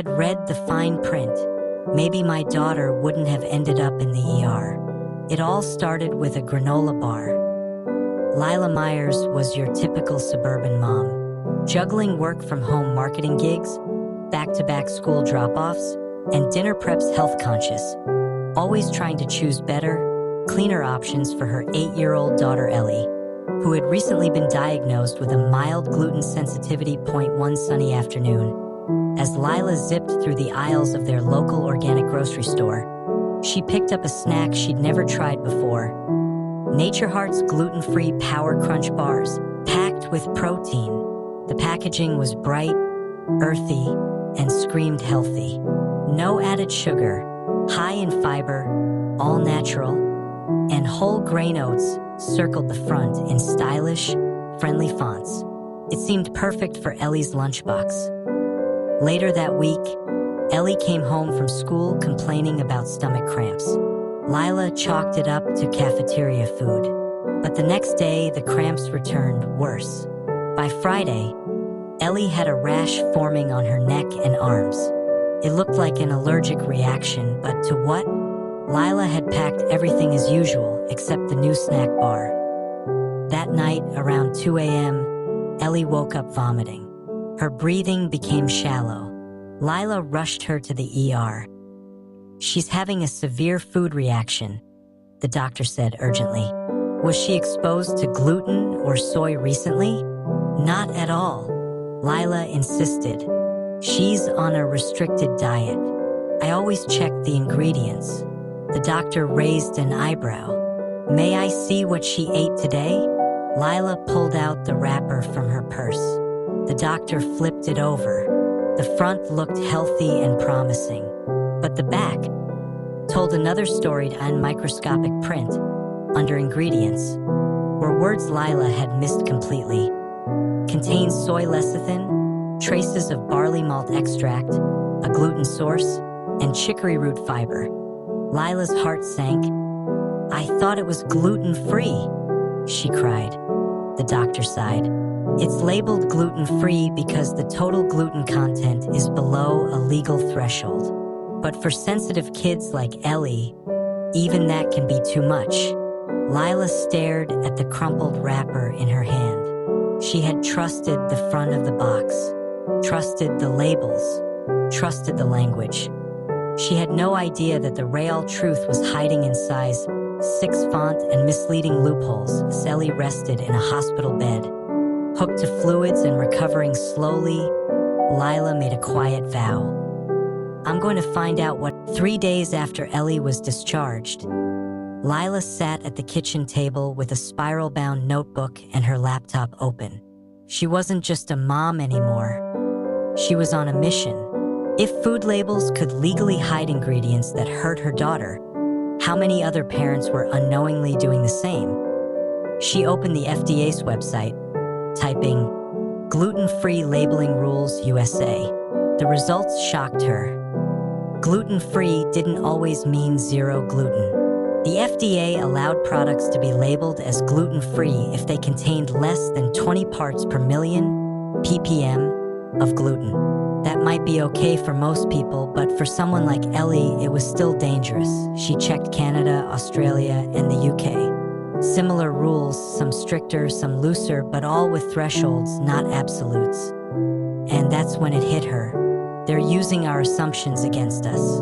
had read the fine print, maybe my daughter wouldn't have ended up in the ER. It all started with a granola bar. Lila Meyers was your typical suburban mom, juggling work from home marketing gigs, back-to-back school drop-offs, and dinner preps health conscious, always trying to choose better, cleaner options for her 8-year-old daughter Ellie, who had recently been diagnosed with a mild gluten sensitivity. One sunny afternoon, as Lila zipped through the aisles of their local organic grocery store, she picked up a snack she'd never tried before. Nature Heart's gluten-free Power Crunch bars, packed with protein. The packaging was bright, earthy, and screamed healthy. No added sugar, high in fiber, all natural, and whole grain oats circled the front in stylish, friendly fonts. It seemed perfect for Ellie's lunchbox. Later that week, Ellie came home from school complaining about stomach cramps. Lila chalked it up to cafeteria food. But the next day, the cramps returned worse. By Friday, Ellie had a rash forming on her neck and arms. It looked like an allergic reaction, but to what? Lila had packed everything as usual except the new snack bar. That night, around 2 a.m., Ellie woke up vomiting. Her breathing became shallow. Lila rushed her to the ER. She's having a severe food reaction, the doctor said urgently. Was she exposed to gluten or soy recently? Not at all, Lila insisted. She's on a restricted diet. I always check the ingredients. The doctor raised an eyebrow. May I see what she ate today? Lila pulled out the wrapper from her purse. The doctor flipped it over. The front looked healthy and promising, but the back told another story on microscopic print, under ingredients, were words Lila had missed completely. Contains soy lecithin, traces of barley malt extract, a gluten source, and chicory root fiber. Lila's heart sank. I thought it was gluten-free, she cried. The doctor sighed. It's labeled gluten-free because the total gluten content is below a legal threshold. But for sensitive kids like Ellie, even that can be too much. Lila stared at the crumpled wrapper in her hand. She had trusted the front of the box, trusted the labels, trusted the language. She had no idea that the real truth was hiding in size 6 font and misleading loopholes. As Ellie rested in a hospital bed, hooked to fluids and recovering slowly, Lila made a quiet vow. I'm going to find out what. 3 days after Ellie was discharged, Lila sat at the kitchen table with a spiral-bound notebook and her laptop open. She wasn't just a mom anymore. She was on a mission. If food labels could legally hide ingredients that hurt her daughter, how many other parents were unknowingly doing the same? She opened the FDA's website, typing, "Gluten-free labeling rules USA." The results shocked her. Gluten-free didn't always mean zero gluten. The FDA allowed products to be labeled as gluten-free if they contained less than 20 parts per million, ppm, of gluten. That might be okay for most people, but for someone like Ellie, it was still dangerous. She checked Canada, Australia, and the UK. Similar rules, some stricter, some looser, but all with thresholds, not absolutes. And that's when it hit her. They're using our assumptions against us.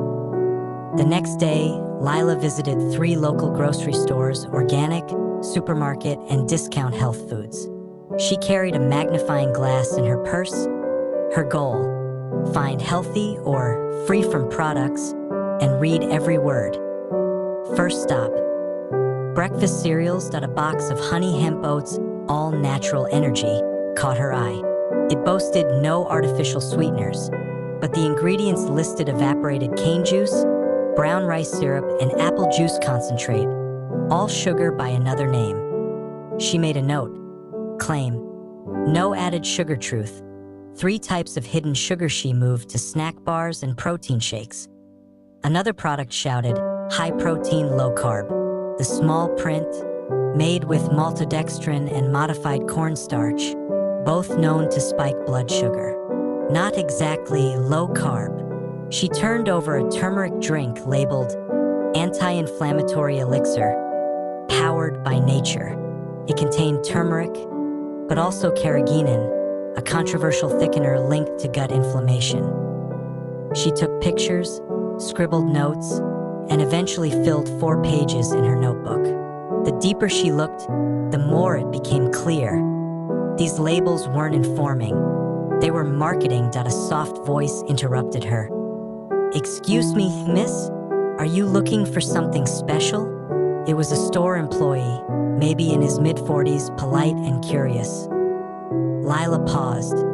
The next day, Lila visited 3 local grocery stores, organic, supermarket, and discount health foods. She carried a magnifying glass in her purse. Her goal: find healthy or free from products and read every word. First stop: breakfast cereals. A box of honey hemp oats, all natural energy, caught her eye. It boasted no artificial sweeteners, but the ingredients listed evaporated cane juice, brown rice syrup, and apple juice concentrate, all sugar by another name. She made a note. Claim: no added sugar. Truth: 3 types of hidden sugar. She moved to snack bars and protein shakes. Another product shouted, high protein, low carb. The small print: made with maltodextrin and modified cornstarch, both known to spike blood sugar. Not exactly low carb, She turned over a turmeric drink labeled anti-inflammatory elixir, powered by nature. It contained turmeric, but also carrageenan, a controversial thickener linked to gut inflammation. She took pictures, scribbled notes, and eventually filled 4 pages in her notebook. The deeper she looked, the more it became clear. These labels weren't informing. They were marketing. A soft voice interrupted her. "Excuse me, miss? Are you looking for something special?" It was a store employee, maybe in his mid-40s, polite and curious. Lila paused.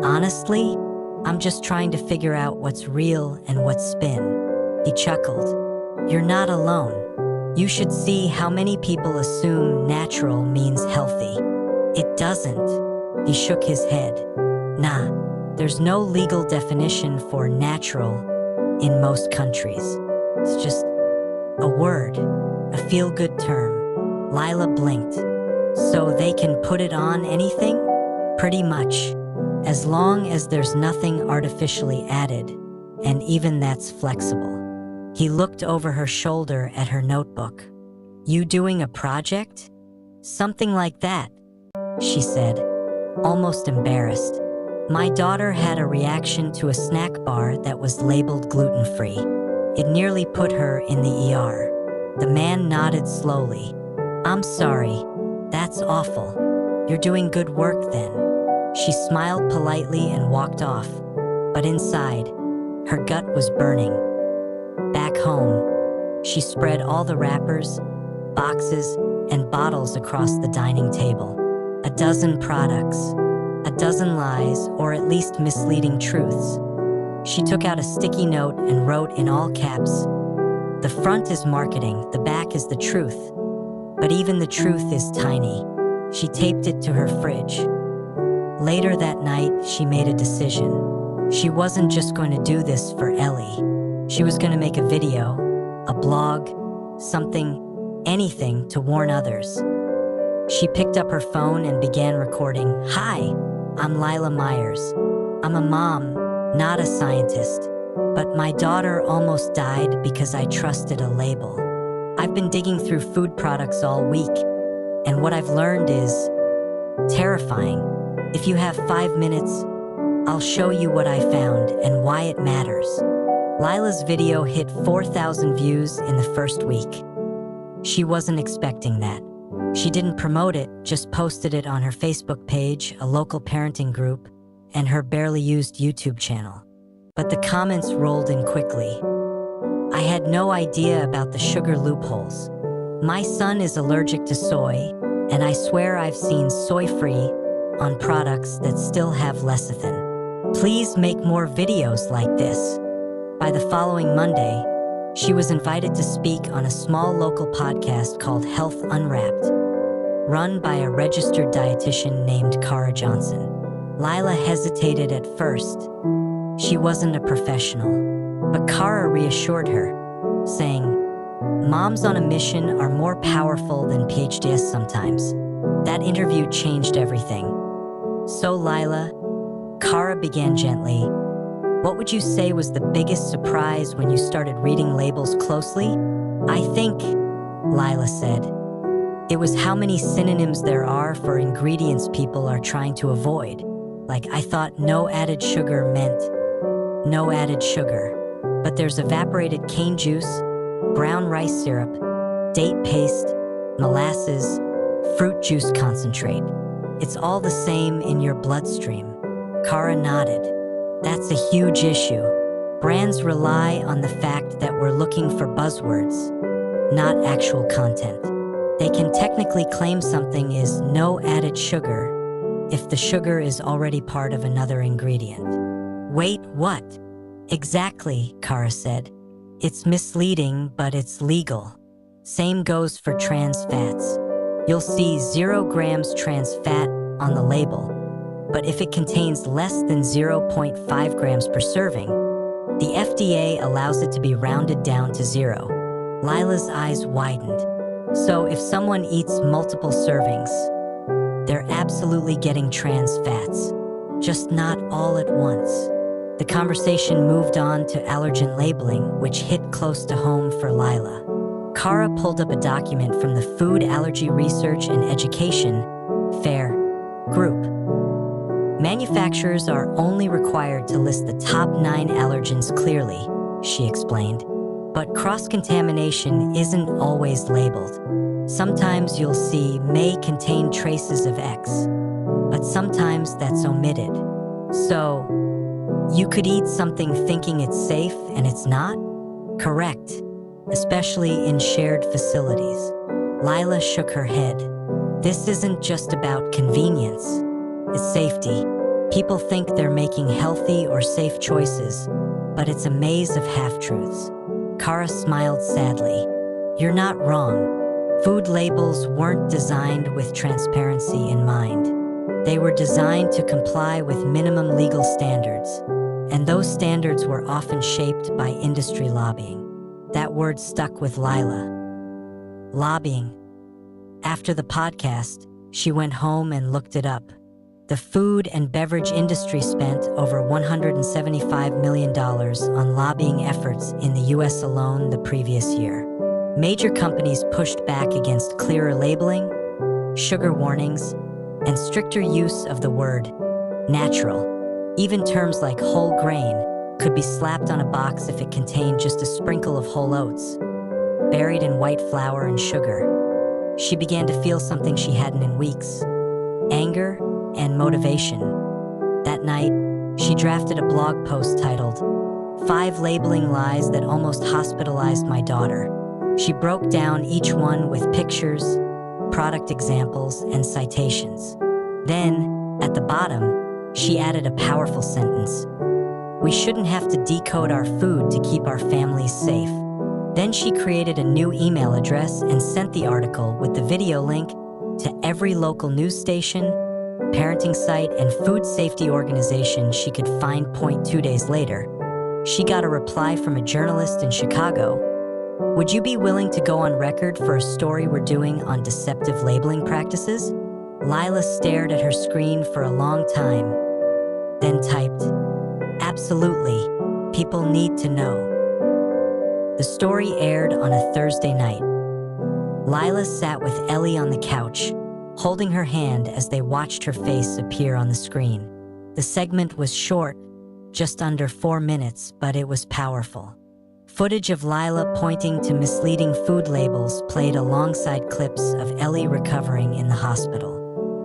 "Honestly, I'm just trying to figure out what's real and what's spin." He chuckled. "You're not alone. You should see how many people assume natural means healthy. It doesn't." He shook his head. "Nah, there's no legal definition for natural in most countries. It's just a word, a feel-good term." Lila blinked. "So they can put it on anything?" "Pretty much, as long as there's nothing artificially added, and even that's flexible." He looked over her shoulder at her notebook. "You doing a project?" "Something like that," she said, almost embarrassed. "My daughter had a reaction to a snack bar that was labeled gluten-free. It nearly put her in the ER." The man nodded slowly. "I'm sorry. That's awful. You're doing good work then." She smiled politely and walked off, but inside, her gut was burning. Back home, she spread all the wrappers, boxes, and bottles across the dining table. A dozen products, a dozen lies, or at least misleading truths. She took out a sticky note and wrote in all caps, "The front is marketing, the back is the truth. But even the truth is tiny." She taped it to her fridge. Later that night, she made a decision. She wasn't just going to do this for Ellie. She was going to make a video, a blog, something, anything to warn others. She picked up her phone and began recording. "Hi, I'm Lila Meyers. I'm a mom, not a scientist, but my daughter almost died because I trusted a label. I've been digging through food products all week, and what I've learned is terrifying. If you have 5 minutes, I'll show you what I found and why it matters." Lila's video hit 4,000 views in the first week. She wasn't expecting that. She didn't promote it, just posted it on her Facebook page, a local parenting group, and her barely used YouTube channel. But the comments rolled in quickly. "I had no idea about the sugar loopholes. My son is allergic to soy, and I swear I've seen soy-free on products that still have lecithin. Please make more videos like this." By the following Monday, she was invited to speak on a small local podcast called Health Unwrapped, run by a registered dietitian named Cara Johnson. Lila hesitated at first. She wasn't a professional, but Cara reassured her, saying, "Moms on a mission are more powerful than PhDs sometimes." That interview changed everything. "So Lila," Cara began gently, "what would you say was the biggest surprise when you started reading labels closely?" "I think," Lila said, "it was how many synonyms there are for ingredients people are trying to avoid. Like, I thought no added sugar meant no added sugar. But there's evaporated cane juice, brown rice syrup, date paste, molasses, fruit juice concentrate. It's all the same in your bloodstream." Cara nodded. "That's a huge issue. Brands rely on the fact that we're looking for buzzwords, not actual content. They can technically claim something is no added sugar if the sugar is already part of another ingredient." "Wait, what?" "Exactly," Cara said. "It's misleading, but it's legal. Same goes for trans fats. You'll see 0 grams trans fat on the label, but if it contains less than 0.5 grams per serving, the FDA allows it to be rounded down to 0. Lila's eyes widened. "So if someone eats multiple servings, they're absolutely getting trans fats, just not all at once." The conversation moved on to allergen labeling, which hit close to home for Lila. Kara pulled up a document from the Food Allergy Research and Education FAIR group. Manufacturers are only required to list the top 9 allergens clearly, she explained. But cross-contamination isn't always labeled. Sometimes you'll see may contain traces of X, but sometimes that's omitted. So, you could eat something thinking it's safe and it's not? Correct, especially in shared facilities. Lila shook her head. This isn't just about convenience, it's safety. People think they're making healthy or safe choices, but it's a maze of half-truths. Kara smiled sadly. You're not wrong. Food labels weren't designed with transparency in mind. They were designed to comply with minimum legal standards, and those standards were often shaped by industry lobbying. That word stuck with Lila. Lobbying. After the podcast, she went home and looked it up. The food and beverage industry spent over $175 million on lobbying efforts in the US alone the previous year. Major companies pushed back against clearer labeling, sugar warnings, and stricter use of the word natural. Even terms like whole grain could be slapped on a box if it contained just a sprinkle of whole oats, buried in white flour and sugar. She began to feel something she hadn't in weeks: anger and motivation. That night, she drafted a blog post titled, "5 Labeling Lies That Almost Hospitalized My Daughter." She broke down each one with pictures, product examples, and citations. Then, at the bottom, she added a powerful sentence: "We shouldn't have to decode our food to keep our families safe." Then she created a new email address and sent the article with the video link to every local news station, parenting site, and food safety organization she could find. 2 days later, she got a reply from a journalist in Chicago. "Would you be willing to go on record for a story we're doing on deceptive labeling practices?" Lila stared at her screen for a long time, then typed, "Absolutely, people need to know." The story aired on a Thursday night. Lila sat with Ellie on the couch, holding her hand as they watched her face appear on the screen. The segment was short, just under 4 minutes, but it was powerful. Footage of Lila pointing to misleading food labels played alongside clips of Ellie recovering in the hospital.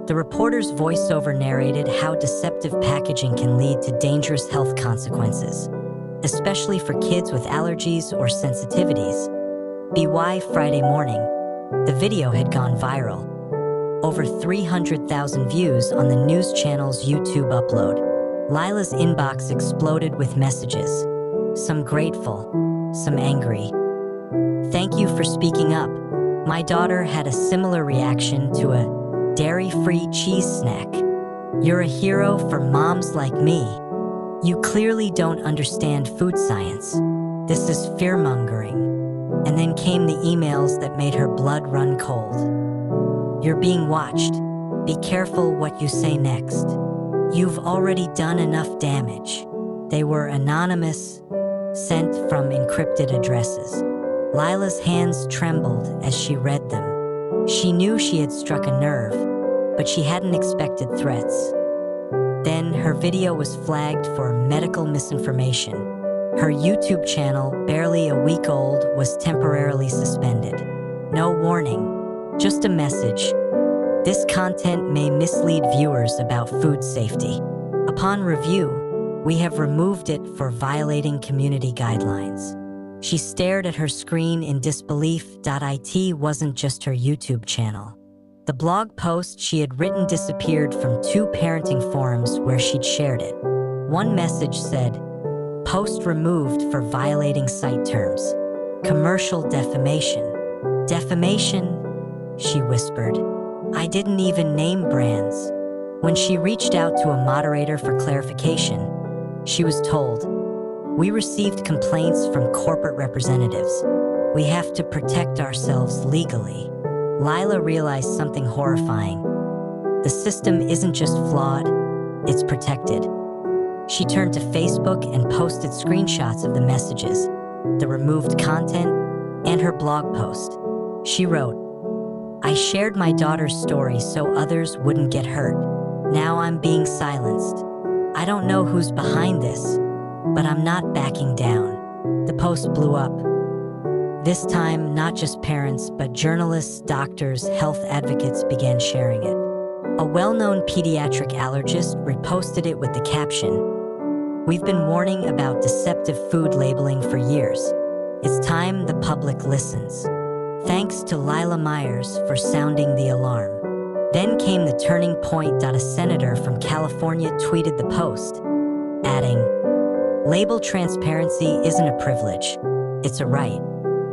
The reporter's voiceover narrated how deceptive packaging can lead to dangerous health consequences, especially for kids with allergies or sensitivities. By Friday morning, the video had gone viral. Over 300,000 views on the news channel's YouTube upload. Lila's inbox exploded with messages, some grateful, some angry. "Thank you for speaking up. My daughter had a similar reaction to a dairy-free cheese snack. You're a hero for moms like me. You clearly don't understand food science. This is fear-mongering." And then came the emails that made her blood run cold. "You're being watched. Be careful what you say next. You've already done enough damage." They were anonymous, sent from encrypted addresses. Lila's hands trembled as she read them. She knew she had struck a nerve, but she hadn't expected threats. Then her video was flagged for medical misinformation. Her YouTube channel, barely a week old, was temporarily suspended. No warning, just a message: "This content may mislead viewers about food safety. Upon review, we have removed it for violating community guidelines." She stared at her screen in disbelief. It wasn't just her YouTube channel. The blog post she had written disappeared from 2 parenting forums where she'd shared it. One message said, "Post removed for violating site terms. Commercial defamation." "Defamation?" she whispered. "I didn't even name brands." When she reached out to a moderator for clarification, she was told, "We received complaints from corporate representatives. We have to protect ourselves legally." Lila realized something horrifying. The system isn't just flawed, it's protected. She turned to Facebook and posted screenshots of the messages, the removed content, and her blog post. She wrote, "I shared my daughter's story so others wouldn't get hurt. Now I'm being silenced. I don't know who's behind this, but I'm not backing down." The post blew up. This time, not just parents, but journalists, doctors, health advocates began sharing it. A well-known pediatric allergist reposted it with the caption, "We've been warning about deceptive food labeling for years. It's time the public listens." Thanks to Lila Meyers for sounding the alarm. Then came the turning point. A senator from California tweeted the post, adding, "Label transparency isn't a privilege, it's a right.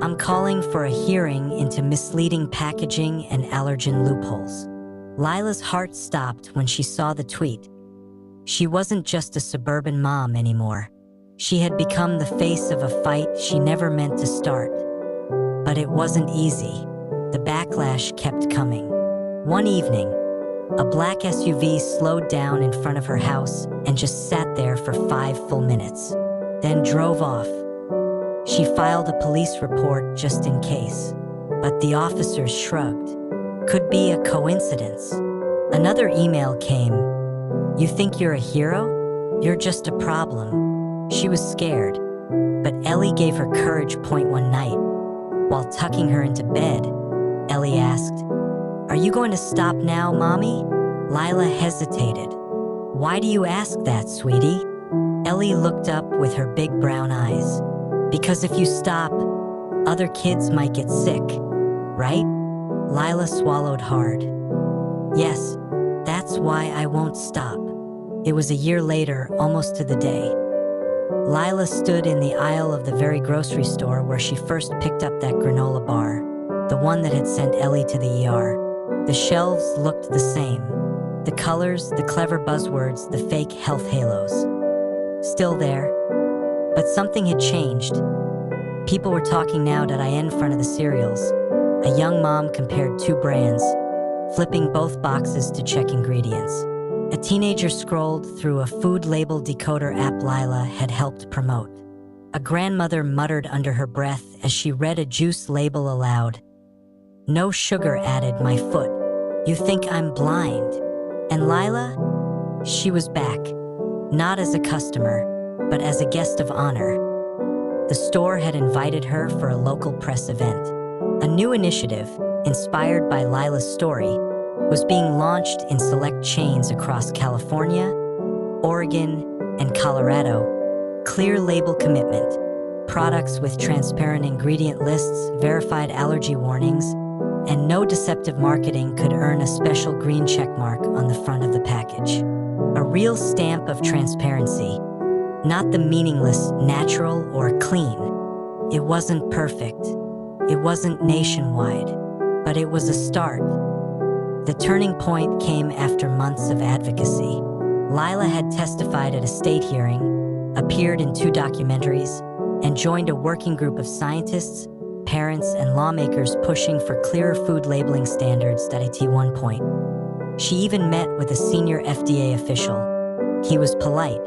I'm calling for a hearing into misleading packaging and allergen loopholes." Lila's heart stopped when she saw the tweet. She wasn't just a suburban mom anymore. She had become the face of a fight she never meant to start. But it wasn't easy. The backlash kept coming. One evening, a black SUV slowed down in front of her house and just sat there for 5 full minutes, then drove off. She filed a police report just in case, but the officers shrugged. Could be a coincidence. Another email came. "You think you're a hero? You're just a problem." She was scared, but Ellie gave her courage. One night, while tucking her into bed, Ellie asked, "Are you going to stop now, Mommy?" Lila hesitated. "Why do you ask that, sweetie?" Ellie looked up with her big brown eyes. "Because if you stop, other kids might get sick, right?" Lila swallowed hard. "Yes, that's why I won't stop." It was a year later, almost to the day. Lila stood in the aisle of the very grocery store where she first picked up that granola bar, the one that had sent Ellie to the ER. The shelves looked the same. The colors, the clever buzzwords, the fake health halos. Still there. But something had changed. People were talking now. In front of the cereals. A young mom compared 2 brands, flipping both boxes to check ingredients. A teenager scrolled through a food label decoder app Lila had helped promote. A grandmother muttered under her breath as she read a juice label aloud. "No sugar added, my foot. You think I'm blind?" And Lila? She was back, not as a customer, but as a guest of honor. The store had invited her for a local press event. A new initiative, inspired by Lila's story, was being launched in select chains across California, Oregon, and Colorado. Clear label commitment, products with transparent ingredient lists, verified allergy warnings, and no deceptive marketing could earn a special green checkmark on the front of the package. A real stamp of transparency, not the meaningless natural or clean. It wasn't perfect. It wasn't nationwide, but it was a start. The turning point came after months of advocacy. Lila had testified at a state hearing, appeared in 2 documentaries, and joined a working group of scientists, parents, and lawmakers pushing for clearer food labeling standards. At one point, she even met with a senior FDA official. He was polite,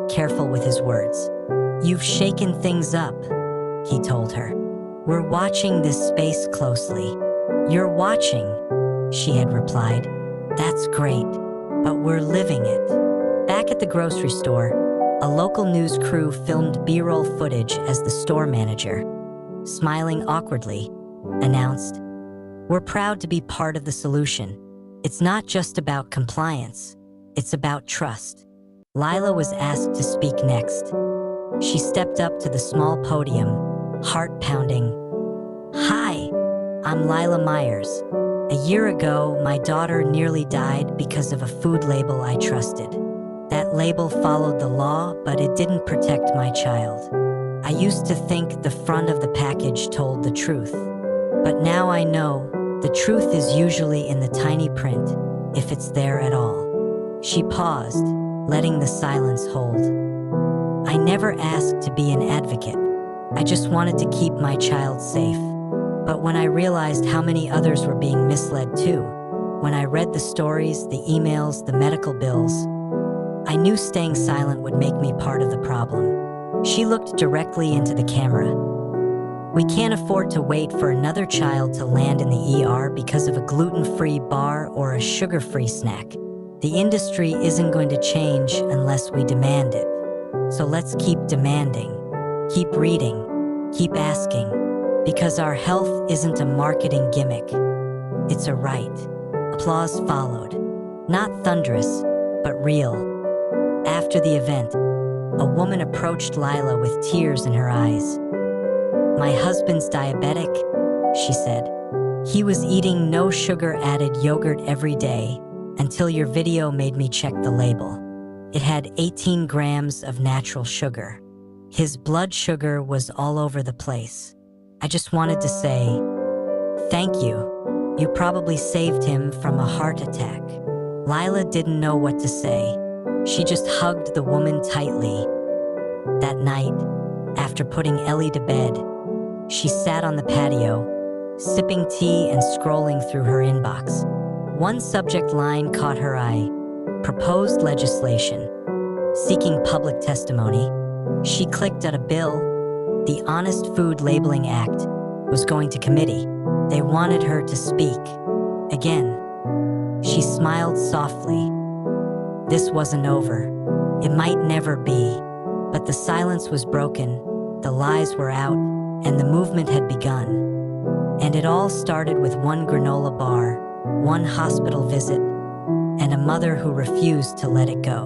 careful with his words. "You've shaken things up," he told her. "We're watching this space closely." "You're watching," she had replied. "That's great, but we're living it." Back at the grocery store, a local news crew filmed B-roll footage as the store manager, smiling awkwardly, announced, "We're proud to be part of the solution. It's not just about compliance, it's about trust." Lila was asked to speak next. She stepped up to the small podium, heart pounding. "Hi, I'm Lila Meyers. A year ago, my daughter nearly died because of a food label I trusted. That label followed the law, but it didn't protect my child. I used to think the front of the package told the truth. But now I know the truth is usually in the tiny print, if it's there at all." She paused, letting the silence hold. "I never asked to be an advocate. I just wanted to keep my child safe. But when I realized how many others were being misled too, when I read the stories, the emails, the medical bills, I knew staying silent would make me part of the problem. She looked directly into the camera. We can't afford to wait for another child to land in the ER because of a gluten-free bar or a sugar-free snack. The industry isn't going to change unless we demand it. So let's keep demanding, keep reading, keep asking, because our health isn't a marketing gimmick. It's a right. Applause followed. Not thunderous, but real. After the event, a woman approached Lila with tears in her eyes. "My husband's diabetic," she said. "He was eating no sugar-added yogurt every day until your video made me check the label. It had 18 grams of natural sugar. His blood sugar was all over the place. I just wanted to say, thank you. You probably saved him from a heart attack." Lila didn't know what to say. She just hugged the woman tightly. That night, after putting Ellie to bed, she sat on the patio, sipping tea and scrolling through her inbox. One subject line caught her eye: proposed legislation, seeking public testimony. She clicked at a bill. The Honest Food Labeling Act was going to committee. They wanted her to speak. Again. She smiled softly. This wasn't over. It might never be. But the silence was broken, the lies were out, and the movement had begun. And it all started with one granola bar, one hospital visit, and a mother who refused to let it go.